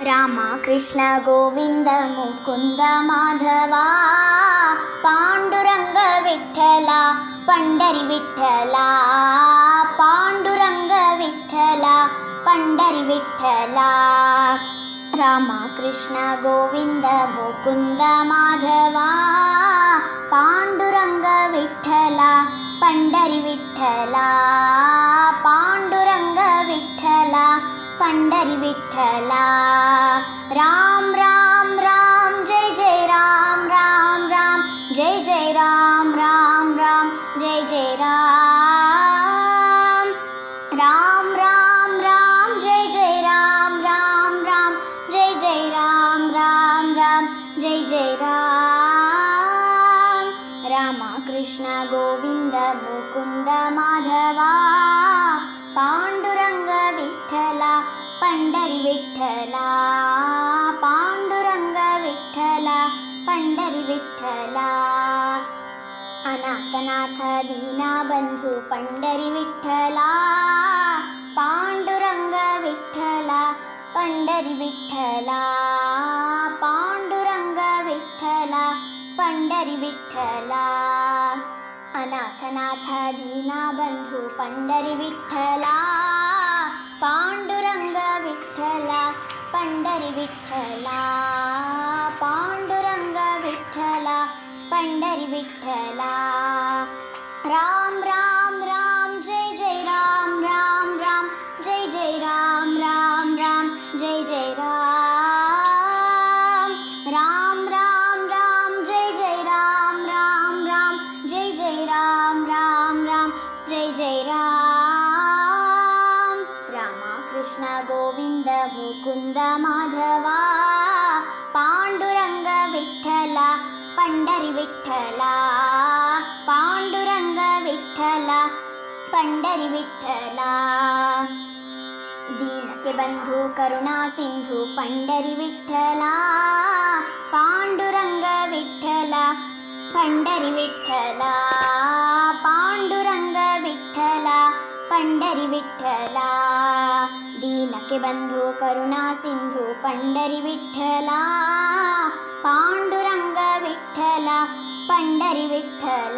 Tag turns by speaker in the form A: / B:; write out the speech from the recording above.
A: Rama Krishna Govinda Mukunda Madhava Panduranga Vittala ಪಂಡರಿ Vittala Panduranga Vittala ಪಂಡರಿ Vittala Rama Krishna Govinda Mukunda Madhava Panduranga Vittala ಪಂಡರಿ Vittala Panduranga Vittala Pandri Vitthal Ram Ram Ram Jai Jai Ram Ram Ram Jai Jai Ram Ram Ram Jai Jai Ram Ram Ram Ram Jai Jai Ram Ram Ram Jai Jai Ram Ram Ram Jai Jai Ram Ram Krishna Govind Mukund Madhav Pandurang Vitthal Pandri Vitthal Pandurang Vitthal Pandri Vitthal अनाथनाथ Dina Bandhu Pandri Vitthal Pandurang Vitthal Pandri Vitthal Pandurang Vitthal Pandri Vitthal अनाथनाथ Dina Bandhu Pandri Vitthal Pandurang Vitthal Pandri Vitthal Pandurang Vitthal Pandri Vitthal Ram Ram Ram Jai Jai Ram Ram Ram Jai Jai Ram Ram Ram Jai Jai Ram Ram Ram Ram Jai Jai Ram Ram Ram Jai Jai Ram Ram Ram Jai Jai Ram Ram Krishna Govind Mukund Madhav Pandurang Vitthal Pandri Vitthal Pandurang Vitthal Pandri Vitthal दीनके Bandhu Karuna Sindhu Pandri Vitthal Pandurang Vitthal Pandri Vitthal Pandurang Vitthal Pandri Vitthal दीनके Bandhu Karuna Sindhu Pandri Vitthal Pandurang Vitthal Pandri Vitthal.